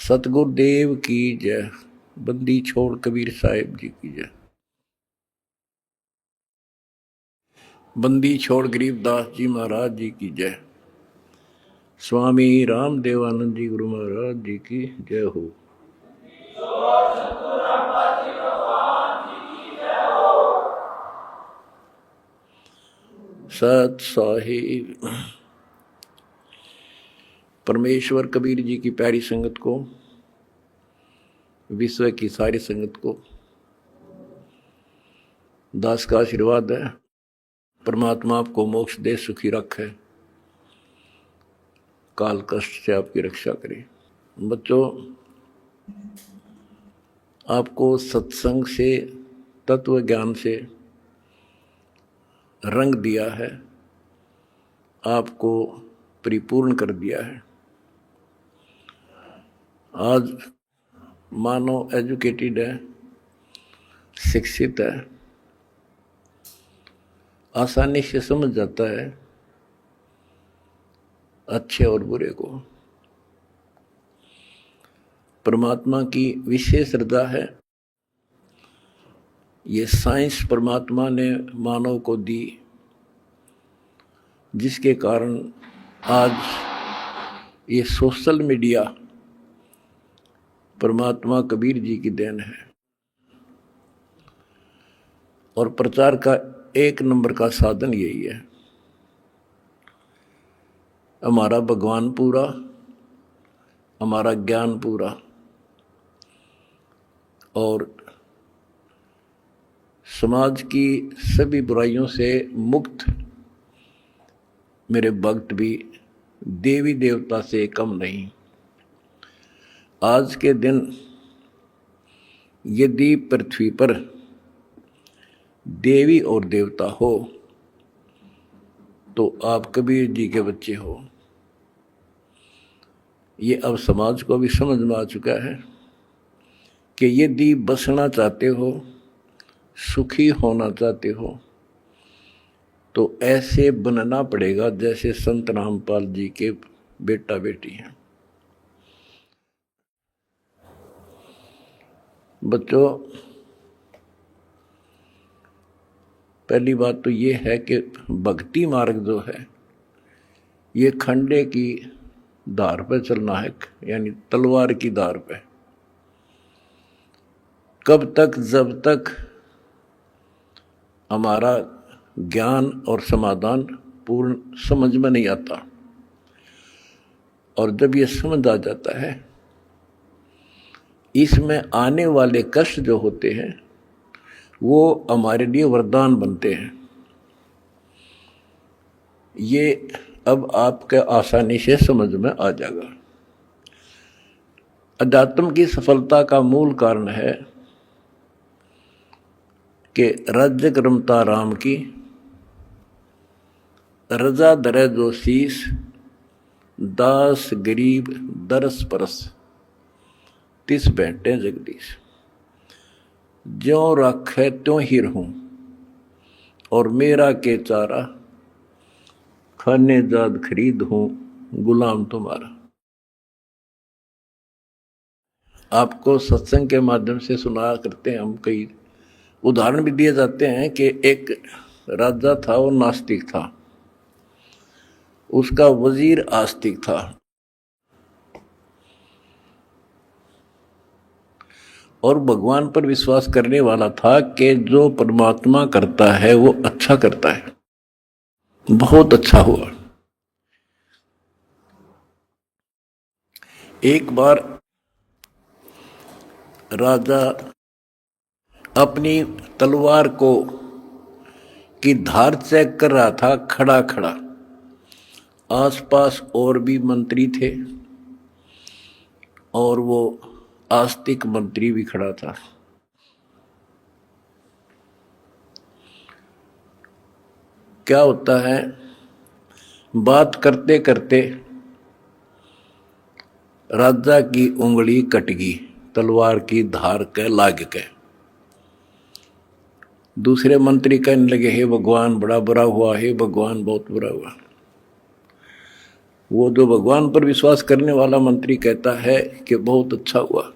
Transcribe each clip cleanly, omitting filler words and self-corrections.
सतगुरुदेव की जय। बंदी छोड़ कबीर साहिब जी की जय। बंदी छोड़ गरीबदास जी महाराज जी की जय। स्वामी रामदेवानंद जी गुरु महाराज जी की जय हो। सत साहिब परमेश्वर कबीर जी की प्यारी संगत को, विश्व की सारी संगत को दास का आशीर्वाद है। परमात्मा आपको मोक्ष दे, सुखी रखे, काल कष्ट से आपकी रक्षा करे। बच्चों, आपको सत्संग से, तत्व ज्ञान से रंग दिया है, आपको परिपूर्ण कर दिया है। आज मानव एजुकेटेड है, शिक्षित है, आसानी से समझ जाता है अच्छे और बुरे को। परमात्मा की विशेष श्रद्धा है। ये साइंस परमात्मा ने मानव को दी, जिसके कारण आज ये सोशल मीडिया परमात्मा कबीर जी की देन है। और प्रचार का एक नंबर का साधन यही है। हमारा भगवान पूरा, हमारा ज्ञान पूरा, और समाज की सभी बुराइयों से मुक्त मेरे भक्त भी देवी देवता से कम नहीं। आज के दिन यदि पृथ्वी पर देवी और देवता हो तो आप कबीर जी के बच्चे हो। ये अब समाज को भी समझ में आ चुका है कि यदि बसना चाहते हो, सुखी होना चाहते हो, तो ऐसे बनना पड़ेगा जैसे संत रामपाल जी के बेटा बेटी हैं। बच्चों, पहली बात तो ये है कि भक्ति मार्ग जो है ये खंडे की धार पर चलना है, यानी तलवार की धार पे। कब तक? जब तक हमारा ज्ञान और समाधान पूर्ण समझ में नहीं आता। और जब ये समझ आ जाता है, इसमें आने वाले कष्ट जो होते हैं वो हमारे लिए वरदान बनते हैं। ये अब आपके आसानी से समझ में आ जाएगा। अध्यात्म की सफलता का मूल कारण है कि राज्य रमता राम की, रजा दरे जो शीस, दास गरीब दरस परस, तिस बैठे जगदीश। ज्यों रखे त्यों ही रहूं, और मेरा के चारा, खाने जाद खरीद हूं, गुलाम तुम्हारा। आपको सत्संग के माध्यम से सुना करते हैं हम, कई उदाहरण भी दिए जाते हैं कि एक राजा था, वो नास्तिक था, उसका वजीर आस्तिक था। और भगवान पर विश्वास करने वाला था कि जो परमात्मा करता है वो अच्छा करता है। बहुत अच्छा हुआ। एक बार राजा अपनी तलवार को की धार चेक कर रहा था, खड़ा खड़ा। आसपास और भी मंत्री थे और वो आस्तिक मंत्री भी खड़ा था। क्या होता है, बात करते करते राजा की उंगली कट गई, तलवार की धार के लाग के। दूसरे मंत्री कहने लगे, हे भगवान बड़ा बुरा हुआ, हे भगवान बहुत बुरा हुआ। वो जो भगवान पर विश्वास करने वाला मंत्री कहता है कि बहुत अच्छा हुआ,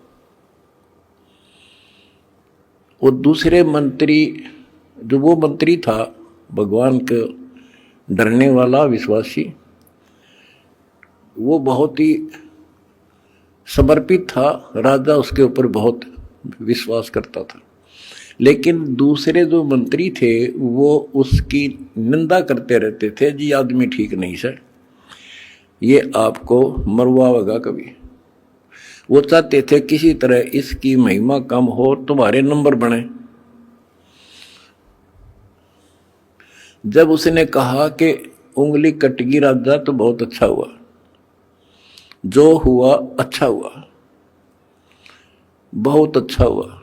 वो दूसरे मंत्री, जो वो मंत्री था भगवान के डरने वाला विश्वासी, वो बहुत ही समर्पित था, राजा उसके ऊपर बहुत विश्वास करता था। लेकिन दूसरे जो मंत्री थे वो उसकी निंदा करते रहते थे, जी आदमी ठीक नहीं सर, ये आपको मरवाएगा कभी। वो चाहते थे किसी तरह इसकी महिमा कम हो, तुम्हारे नंबर बने। जब उसने कहा कि उंगली कटगी राजा तो बहुत अच्छा हुआ, जो हुआ अच्छा हुआ, बहुत अच्छा हुआ,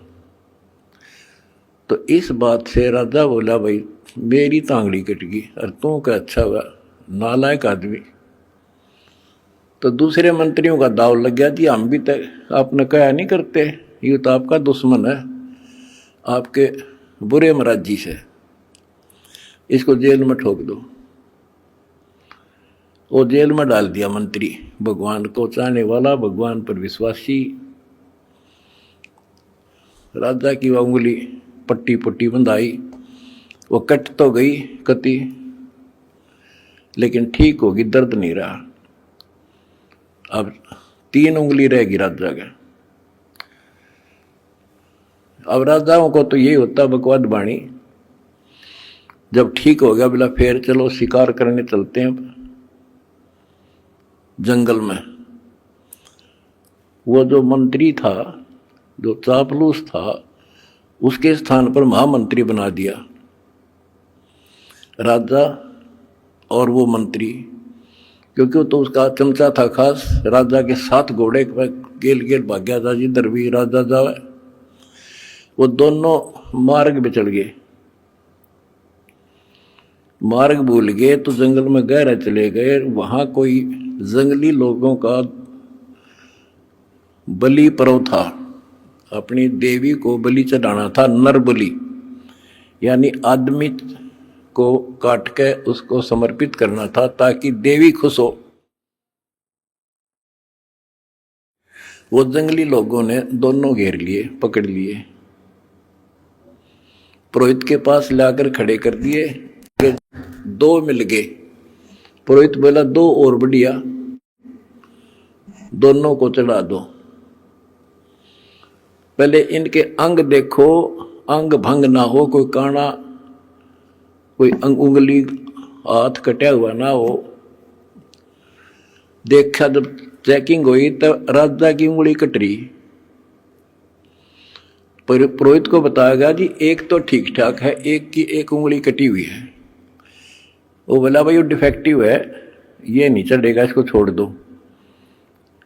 तो इस बात से राजा बोला भाई मेरी तांगड़ी कट गई और तू क्या अच्छा हुआ, नालायक आदमी। तो दूसरे मंत्रियों का दाव लग गया, जी हम भी तो आपने कहा नहीं करते, ये तो आपका दुश्मन है, आपके बुरे मराजी से, इसको जेल में ठोक दो। वो जेल में डाल दिया मंत्री, भगवान को चाहने वाला, भगवान पर विश्वासी। राजा की वह उंगली पट्टी पट्टी बंधाई, वो कट तो गई कति, लेकिन ठीक होगी, दर्द नहीं रहा। अब 3 उंगली रहेगी राजा का। अब राजाओं को तो यही होता बकवाद बाणी, जब ठीक हो गया बोला फिर चलो शिकार करने चलते हैं जंगल में। वो जो मंत्री था, जो चापलूस था, उसके स्थान पर महामंत्री बना दिया राजा और वो मंत्री, क्योंकि तो उसका चमचा था खास। राजा के 7 घोड़े गेल गेल भाग्या था, जिधर भी राजा जावे वो दोनों मार्ग पे चल गए। मार्ग भूल गए तो जंगल में गहरा चले गए। वहां कोई जंगली लोगों का बलि पर्व था, अपनी देवी को बलि चढ़ाना था, नर बलि, यानी आदमी को काट के उसको समर्पित करना था ताकि देवी खुश हो। वो जंगली लोगों ने दोनों घेर लिए, पकड़ लिए, पुरोहित के पास लाकर खड़े कर दिए। 2 मिल गए। पुरोहित बोला 2 और बढ़िया, दोनों को चढ़ा दो। पहले इनके अंग देखो, अंग भंग ना हो, कोई काना, कोई उंगली हाथ कटा हुआ ना हो। देखा जब चेकिंग हुई तो राजा की उंगली कट रही। पुरोहित को बताया गया जी एक तो ठीक ठाक है, एक की एक उंगली कटी हुई है। वो बोला भाई वो डिफेक्टिव है, ये नहीं चढ़ेगा, इसको छोड़ दो,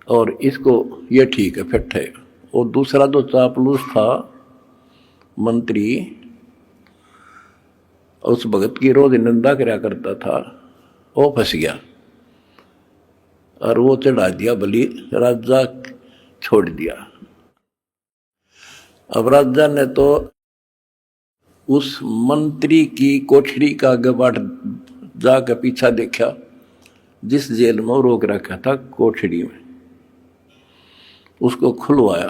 और इसको ये ठीक है, फिट है। और दूसरा जो चापलूस था मंत्री, उस भगत की रोज निंदा करा करता था, वो फंस गया और वो चढ़ा दिया बलि, राजा छोड़ दिया। अब राजा ने तो उस मंत्री की कोठरी का गबाट जाकर पीछा देखा, जिस जेल में वो रोक रखा था कोठरी में, उसको खुलवाया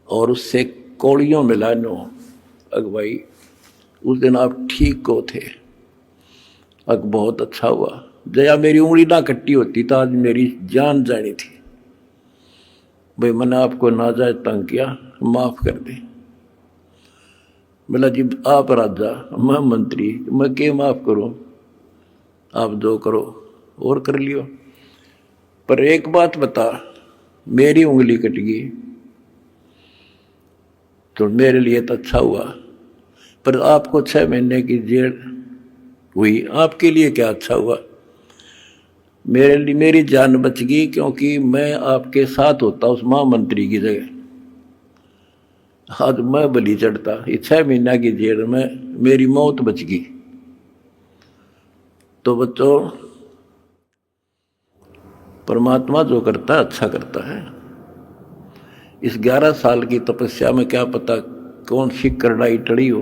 और उससे कौड़ियों मिला नो, अगवाई उस दिन आप ठीक को थे, अग बहुत अच्छा हुआ, जया मेरी उंगली ना कट्टी होती तो आज मेरी जान जानी थी। भाई मैंने आपको नाजायज तंग किया, माफ कर दे। बोला जी आप राजा, मैं मंत्री, मैं क्या माफ करूं, आप जो करो और कर लियो, पर एक बात बता, मेरी उंगली कट गई तो मेरे लिए तो अच्छा हुआ, पर आपको 6 महीने की जेल हुई, आपके लिए क्या अच्छा हुआ? मेरे लिए मेरी जान बच गई, क्योंकि मैं आपके साथ होता उस महामंत्री की जगह, आज मैं बलि चढ़ता। ये 6 महीना की जेल में मेरी मौत बच गई। तो बच्चों, परमात्मा जो करता है अच्छा करता है। इस 11 साल की तपस्या में क्या पता कौन सी करड़ाई टड़ी हो,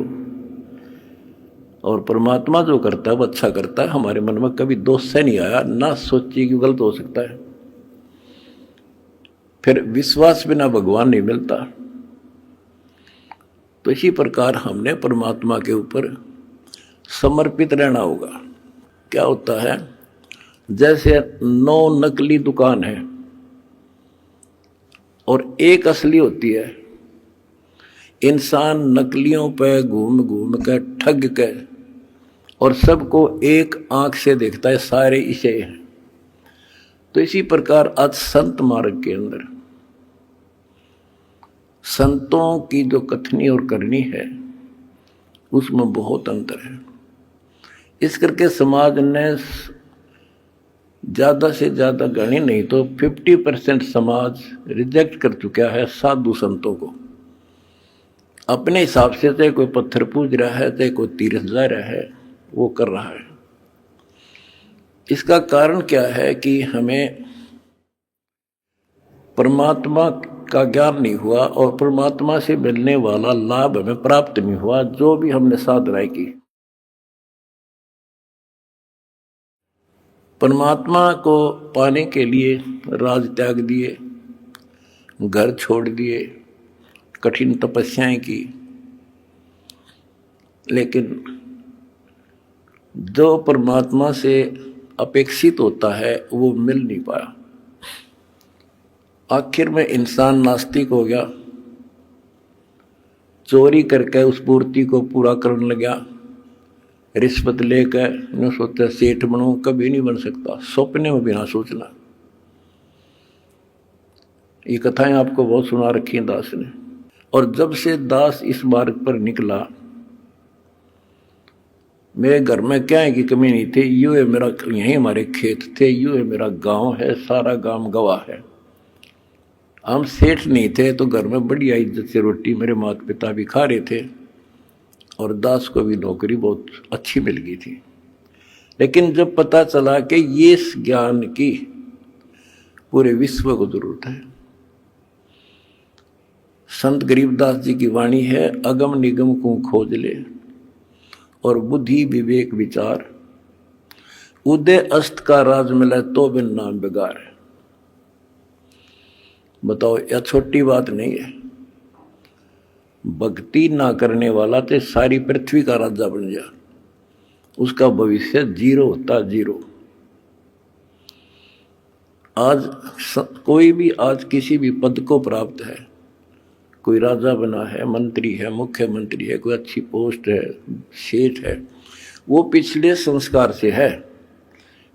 और परमात्मा जो करता है वो अच्छा करता है। हमारे मन में कभी दोष से नहीं आया, ना सोचिए कि गलत हो सकता है। फिर विश्वास बिना भगवान नहीं मिलता। तो इसी प्रकार हमने परमात्मा के ऊपर समर्पित रहना होगा। क्या होता है, जैसे 9 नकली दुकान है और एक असली होती है। इंसान नकलियों पे घूम घूम के ठग के और सबको एक आंख से देखता है, सारे इसे हैं। तो इसी प्रकार आज संत मार्ग के अंदर संतों की जो कथनी और करनी है उसमें बहुत अंतर है। इस करके समाज ने ज़्यादा से ज़्यादा गणी नहीं तो 50% समाज रिजेक्ट कर चुका है साधु संतों को। अपने हिसाब से चाहे कोई पत्थर पूज रहा है, चाहे कोई तीर्थ जा रहा है, वो कर रहा है। इसका कारण क्या है कि हमें परमात्मा का ज्ञान नहीं हुआ और परमात्मा से मिलने वाला लाभ हमें प्राप्त नहीं हुआ। जो भी हमने साधनाएं की, परमात्मा को पाने के लिए राज त्याग दिए, घर छोड़ दिए, कठिन तपस्याएं की, लेकिन जो परमात्मा से अपेक्षित होता है वो मिल नहीं पाया। आखिर में इंसान नास्तिक हो गया, चोरी करके उस पूर्ति को पूरा करने लगा। रिश्वत लेकर न सोचा सेठ बनूं, कभी नहीं बन सकता, सपने में भी ना सोचना। ये कथाएं आपको बहुत सुना रखी हैं दास ने। और जब से दास इस मार्ग पर निकला, मेरे घर में क्या है कि कमी नहीं थी। यूँ है मेरा, यहीं हमारे खेत थे, यूँ है मेरा गांव है, सारा गांव गवाह है। हम सेठ नहीं थे तो घर में बढ़िया इज्जत से रोटी मेरे माता पिता भी खा रहे थे और दास को भी नौकरी बहुत अच्छी मिल गई थी। लेकिन जब पता चला कि ये इस ज्ञान की पूरे विश्व को जरूरत है, संत गरीबदास जी की वाणी है, अगम निगम को खोज ले और बुद्धि विवेक विचार, उदय अस्त का राज मिला तो बिन नाम बेगार। बताओ, यह छोटी बात नहीं है। भक्ति ना करने वाला तो सारी पृथ्वी का राजा बन जा, उसका भविष्य जीरो होता, जीरो। आज कोई भी आज किसी भी पद को प्राप्त है, कोई राजा बना है, मंत्री है, मुख्यमंत्री है, कोई अच्छी पोस्ट है, सेठ है, वो पिछले संस्कार से है।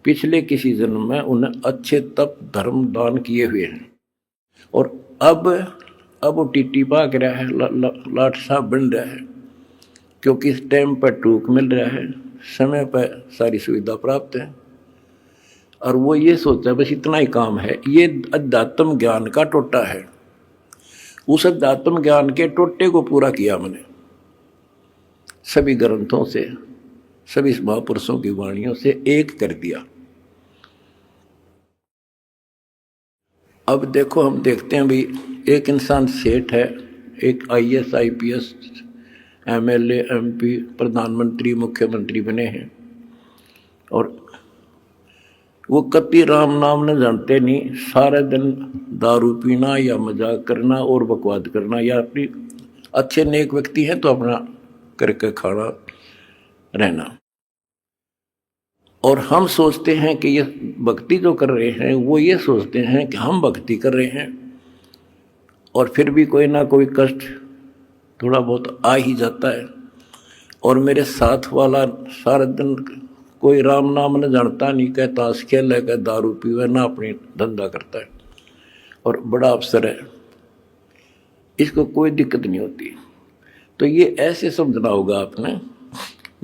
पिछले किसी जन्म में उन्हें अच्छे तप धर्म दान किए हुए हैं और अब वो टीटी भाग रहा है, लाट साहब बन रहा है, क्योंकि इस टाइम पर टूक मिल रहा है, समय पर सारी सुविधा प्राप्त है और वो ये सोचता है बस इतना ही काम है। ये अध्यात्म ज्ञान का टोटा है। उस अध्यात्म ज्ञान के टोटे को पूरा किया मैंने सभी ग्रंथों से, सभी महापुरुषों की वाणियों से एक कर दिया। अब देखो, हम देखते हैं भाई, एक इंसान सेठ है, एक IAS IPS MLA MP प्रधानमंत्री मुख्यमंत्री बने हैं और वो कति राम नाम न जानते नहीं, सारे दिन दारू पीना या मजाक करना और बकवाद करना, या अपनी अच्छे नेक व्यक्ति हैं तो अपना करके खाना रहना। और हम सोचते हैं कि ये भक्ति जो कर रहे हैं, वो ये सोचते हैं कि हम भक्ति कर रहे हैं और फिर भी कोई ना कोई कष्ट थोड़ा बहुत आ ही जाता है। और मेरे साथ वाला सारा दिन कोई राम नाम न जानता, नहीं कहता, ताश खेल है, दारू पीवे, ना अपनी धंधा करता है और बड़ा अफसर है, इसको कोई दिक्कत नहीं होती। तो ये ऐसे समझना होगा आपने,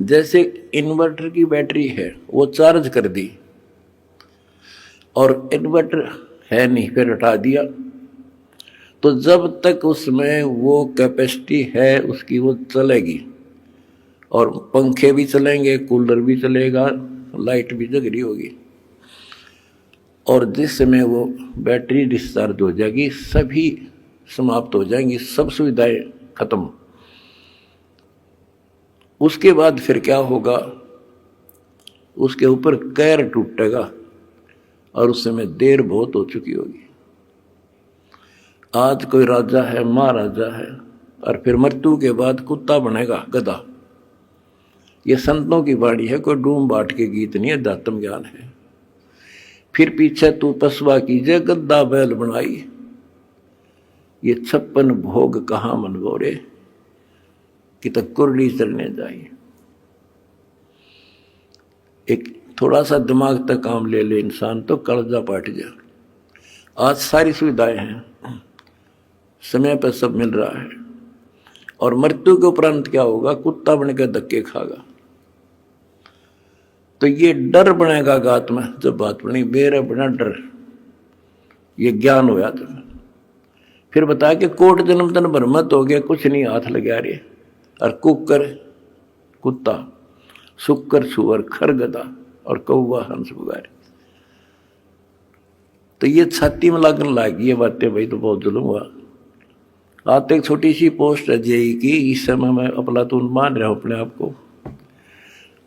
जैसे इन्वर्टर की बैटरी है, वो चार्ज कर दी और इन्वर्टर है नहीं, फिर हटा दिया, तो जब तक उसमें वो कैपेसिटी है उसकी, वो चलेगी और पंखे भी चलेंगे, कूलर भी चलेगा, लाइट भी जग रही होगी। और जिस समय वो बैटरी डिस्चार्ज हो जाएगी, सभी समाप्त हो जाएंगी, सब सुविधाएं खत्म। उसके बाद फिर क्या होगा, उसके ऊपर कैर टूटेगा और उस समय देर बहुत हो चुकी होगी। आज कोई राजा है, महाराजा है, और फिर मृत्यु के बाद कुत्ता बनेगा, गधा। ये संतों की वाणी है, कोई डूम बाट के गीत नहीं है, अध्यात्म ज्ञान है। फिर पीछे तू पसवा कीजिए, गद्दा बैल बनाई, ये 56 भोग कहाँ मनगोरे, कि तक कुर्ली चलने जाइए। एक थोड़ा सा दिमाग तक काम ले ले इंसान तो कलजा पाट जा। आज सारी सुविधाएं हैं, समय पर सब मिल रहा है, और मृत्यु के उपरांत क्या होगा, कुत्ता बनकर धक्के खागा। तो ये डर बनेगा गात में, जब बात बनी बेरे बना डर, ये ज्ञान होया तुम्हें। फिर बताया कि कोट जन्म तन भ्रमत हो गया, कुछ नहीं हाथ लगा रहे, और कुकर कुत्ता, सुक्कर सुअर, खर गधा, और कौवा हंस बुगारे। तो ये छाती में लगने लगी ये बातें, भाई तो बहुत जुल्म हुआ। आते एक छोटी सी पोस्ट है जेई की, इस समय मैं अफलातून मान रहा हूं अपने आप को।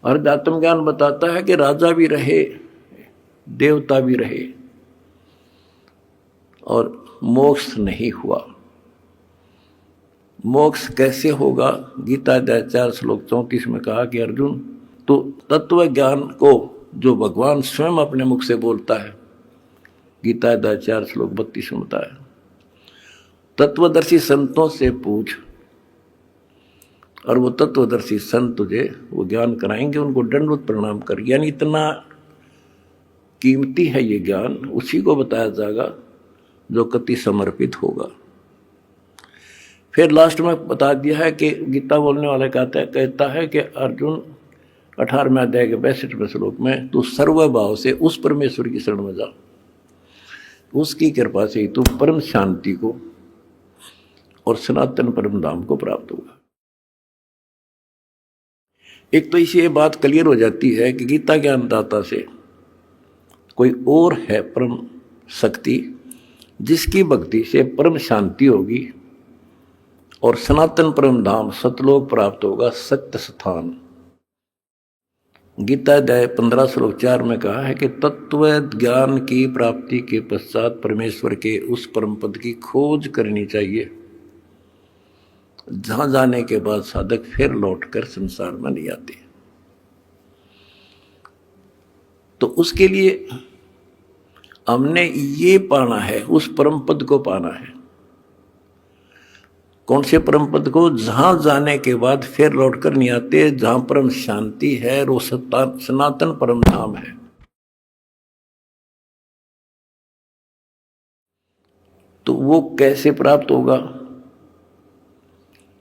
और अध्यात्म ज्ञान बताता है कि राजा भी रहे, देवता भी रहे, और मोक्ष नहीं हुआ। मोक्ष कैसे होगा, गीता अध्याय 4 श्लोक 34 में कहा कि अर्जुन, तो तत्व ज्ञान को जो भगवान स्वयं अपने मुख से बोलता है, गीता अध्याय 4 श्लोक 32 में बताया, तत्वदर्शी संतों से पूछ, और वो तत्वदर्शी संत तुझे वो ज्ञान कराएंगे, उनको दंडवत प्रणाम कर। यानी इतना कीमती है ये ज्ञान, उसी को बताया जाएगा जो कति समर्पित होगा। फिर लास्ट में बता दिया है कि गीता बोलने वाला कहता है कि अर्जुन 18वें अध्याय के 62वें श्लोक में, तू सर्वभाव से उस परमेश्वर की शरण में जा, उसकी कृपा से ही तू परम शांति को और सनातन परम धाम को प्राप्त होगा। एक तो इसी ये बात क्लियर हो जाती है कि गीता ज्ञानदाता से कोई और है परम शक्ति, जिसकी भक्ति से परम शांति होगी और सनातन परम धाम सतलोक प्राप्त होगा, सत्य स्थान। गीता अध्याय 15 श्लोक 4 में कहा है कि तत्व ज्ञान की प्राप्ति के पश्चात परमेश्वर के उस परम पद की खोज करनी चाहिए, जहां जाने के बाद साधक फिर लौटकर संसार में नहीं आते। तो उसके लिए हमने ये पाना है, उस परम पद को पाना है। कौन से परम पद को, जहां जाने के बाद फिर लौटकर नहीं आते, जहां परम शांति है, वो सनातन परम धाम है। तो वो कैसे प्राप्त होगा,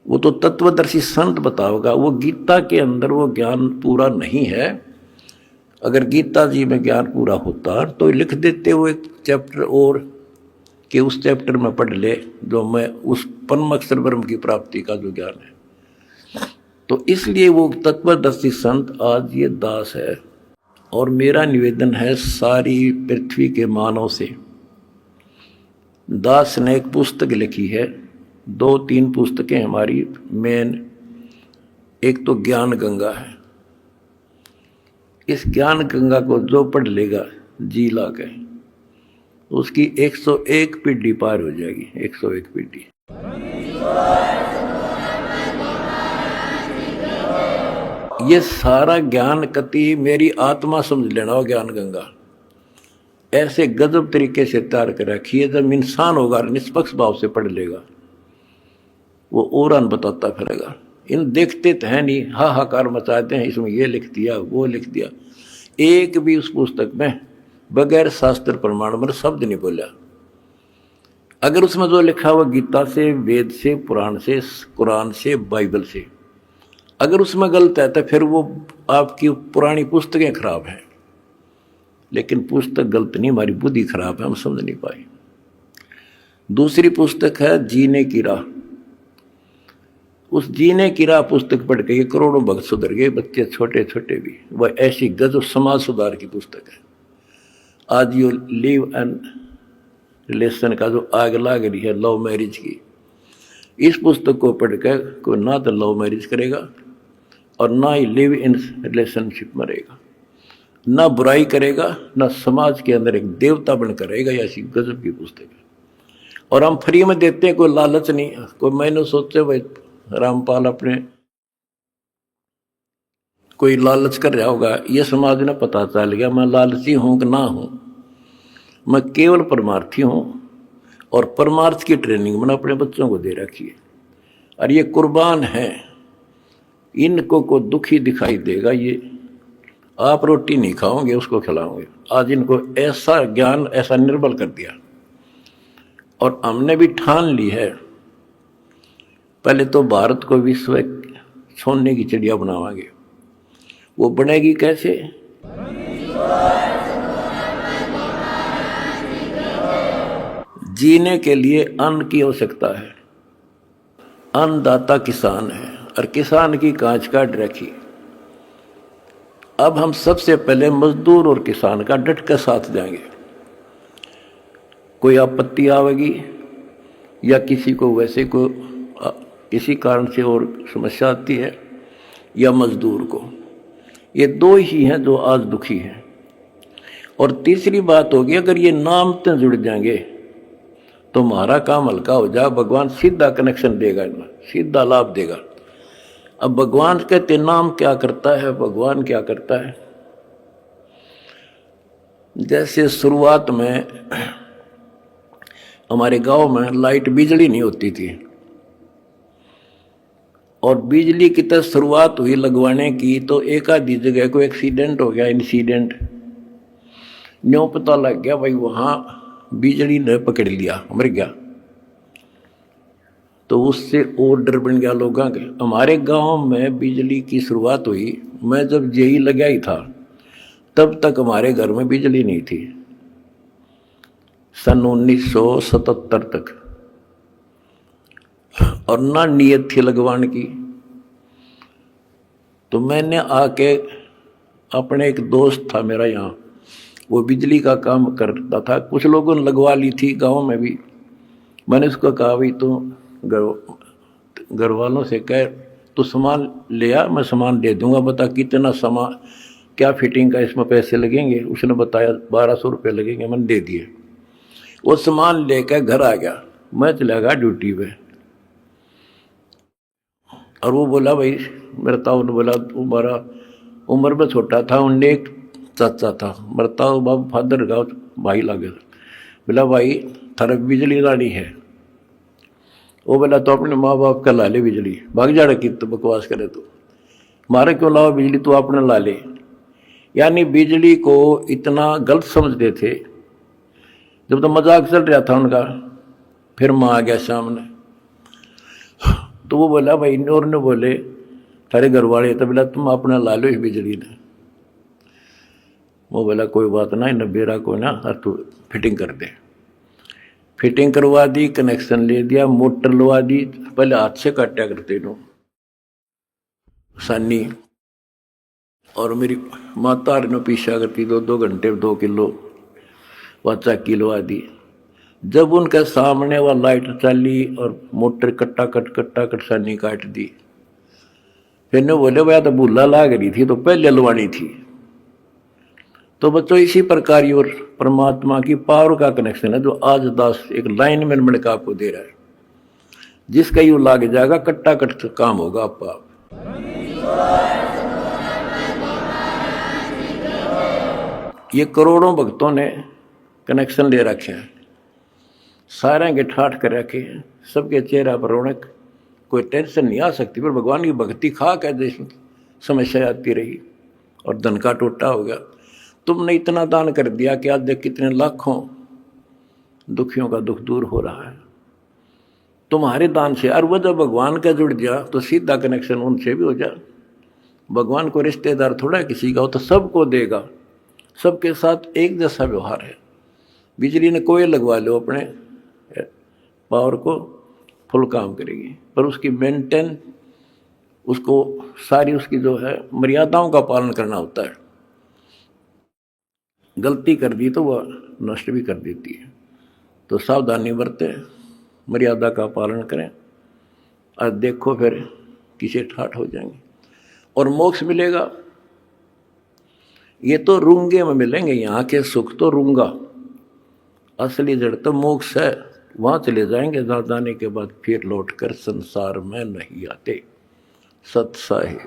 वो तो तत्वदर्शी संत बताओगा। वो गीता के अंदर वो ज्ञान पूरा नहीं है। अगर गीता जी में ज्ञान पूरा होता तो लिख देते वो एक चैप्टर और, कि उस चैप्टर में पढ़ ले जो मैं उस परम अक्षर ब्रह्म की प्राप्ति का जो ज्ञान है। तो इसलिए वो तत्वदर्शी संत आज ये दास है। और मेरा निवेदन है सारी पृथ्वी के मानव से, दास ने एक पुस्तक लिखी है, 2-3 पुस्तकें हमारी मेन, एक तो ज्ञान गंगा है। इस ज्ञान गंगा को जो पढ़ लेगा जी ला के, उसकी 101 पीढ़ी पार हो जाएगी, 101 पीढ़ी। ये सारा ज्ञान कति मेरी आत्मा समझ लेना हो, ज्ञान गंगा ऐसे गजब तरीके से तैयार कर रखी है। जब इंसान होगा निष्पक्ष भाव से पढ़ लेगा, वो और बताता फिरेगा। इन देखते तो है नहीं, हाहाकार मचाते हैं, इसमें ये लिख दिया वो लिख दिया। एक भी उस पुस्तक में बगैर शास्त्र प्रमाण में शब्द नहीं बोला। अगर उसमें जो लिखा हुआ गीता से, वेद से, पुराण से, कुरान से, बाइबल से, अगर उसमें गलत है तो फिर वो आपकी पुरानी पुस्तकें खराब हैं। लेकिन पुस्तक गलत नहीं, हमारी बुद्धि खराब है, हम समझ नहीं पाए। दूसरी पुस्तक है जीने की राह। उस जीने की राह पुस्तक पढ़ के करोड़ों भक्त सुधर गए, बच्चे छोटे छोटे भी। वह ऐसी गजब समाज सुधार की पुस्तक है। आज ये लिव एंड रिलेशन का जो आग लाग रही है लव मैरिज की, इस पुस्तक को पढ़कर कोई ना तो लव मैरिज करेगा और ना ही लिव इन रिलेशनशिप में रहेगा, ना बुराई करेगा, ना समाज के अंदर एक देवता बनकर रहेगा। ये ऐसी गजब की पुस्तक है और हम फ्री में देते हैं, कोई लालच नहीं। कोई मैंने सोचे भाई रामपाल अपने कोई लालच कर रहा होगा, ये समाज ने पता चल गया मैं लालची हूं कि ना हूं। मैं केवल परमार्थी हूं और परमार्थ की ट्रेनिंग मैंने अपने बच्चों को दे रखी है। और ये कुर्बान है, इनको को दुखी दिखाई देगा, ये आप रोटी नहीं खाओगे उसको खिलाओगे। आज इनको ऐसा ज्ञान ऐसा निर्बल कर दिया और हमने भी ठान ली है पहले तो भारत को विश्व सोने की चिड़िया बनावांगे। वो बनेगी कैसे? जीने के लिए अन्न की आवश्यकता है, अन्नदाता किसान है और किसान की कांच काट रखी। अब हम सबसे पहले मजदूर और किसान का डट कर साथ देंगे। कोई आपत्ति आवेगी या किसी को वैसे को किसी कारण से और समस्या आती है या मजदूर को, ये दो ही हैं जो आज दुखी हैं। और तीसरी बात होगी, अगर ये नाम से जुड़ जाएंगे तो हमारा काम हल्का हो जाए। भगवान सीधा कनेक्शन देगा, इनमें सीधा लाभ देगा। अब भगवान कहते नाम क्या करता है, भगवान क्या करता है। जैसे शुरुआत में हमारे गांव में लाइट बिजली नहीं होती थी और बिजली की तरह शुरुआत हुई लगवाने की, तो एक आधी जगह को एक्सीडेंट हो गया, इंसिडेंट न्यों पता लग गया भाई वहां बिजली ने पकड़ लिया, मर गया। तो उससे और डर बन गया लोगों के। हमारे गांव में बिजली की शुरुआत हुई, मैं जब जेई लगा ही था तब तक हमारे घर में बिजली नहीं थी, सन 1977 तक, और ना नीयत थी लगवाने की। तो मैंने आके अपने एक दोस्त था मेरा यहाँ, वो बिजली का काम करता था, कुछ लोगों ने लगवा ली थी गांव में भी। मैंने उसको कहा भाई तो घर वालों से कह तो सामान ले आ, मैं सामान दे दूंगा, बता कितना सामान क्या फिटिंग का इसमें पैसे लगेंगे। उसने बताया 1200 रुपये लगेंगे, मैंने दे दिए। वो सामान लेकर घर आ गया, मैं चला गया ड्यूटी पे। और वो बोला भाई मेरा ताऊ ने बोला, तुम्हारा उम्र में छोटा था, उनने एक चाचा था मेरा ताऊ बाबू फादर का भाई लागे, बोला भाई थारा बिजली लानी है। वो बोला तो अपने माँ बाप का ला ले बिजली, भाग जा रखी तो बकवास करे तो मारे क्यों लाओ बिजली, तू अपने ला ले। यानी बिजली को इतना गलत समझते थे। जब तो मजाक चल रहा था उनका, फिर माँ आ गया सामने, तो वो बोला भाई और ने बोले थारे घर वाले, तो बोला तुम अपना ला लो इस बिजली ने। वो बोला कोई बात ना, नबेरा को ना तू फिटिंग कर दे। फिटिंग करवा दी, कनेक्शन ले दिया, मोटर लगा दी। पहले हाथ से काटा करते नो सानी, और मेरी माता नो पीछा करती 2-2 घंटे 2 किलो वाचा किलो आदि। जब उनके सामने वह लाइट चली और मोटर कट्टा कट सानी काट दी, फिर ने बोले भैया तो भूला लाग रही थी तो पहले लवानी थी। तो बच्चों इसी प्रकार और परमात्मा की पावर का कनेक्शन है जो आज दास एक लाइन में मिल का आपको दे रहा है। जिसका यू लाग जाएगा कट्टा कट काम होगा आपका। ये करोड़ों भक्तों ने कनेक्शन ले रखे हैं, सारे के ठाठ कर रखे हैं, सबके चेहरा पर रौनक, कोई टेंशन नहीं आ सकती। पर भगवान की भक्ति खा के देश में समस्या आती रही और धन का टोटा हो गया। तुमने इतना दान कर दिया कि आज देख कितने लाखों दुखियों का दुख दूर हो रहा है तुम्हारे दान से। और वह जब भगवान का जुड़ गया तो सीधा कनेक्शन उनसे भी हो जाए। भगवान को रिश्तेदार थोड़ा किसी का हो, तो सबको देगा, सबके साथ एक जैसा व्यवहार है। बिजली ने कोई लगवा लो अपने पावर को, फुल काम करेगी, पर उसकी मेंटेन, उसको सारी उसकी जो है मर्यादाओं का पालन करना होता है। गलती कर दी तो वह नष्ट भी कर देती है। तो सावधानी बरतें, मर्यादा का पालन करें और देखो फिर किसे ठाठ हो जाएंगे। और मोक्ष मिलेगा। ये तो रूंगे में मिलेंगे, यहाँ के सुख तो रूंगा, असली जड़ तो मोक्ष है। वहां चले जाएंगे जहां जाने के बाद फिर लौटकर संसार में नहीं आते। सत साहिब।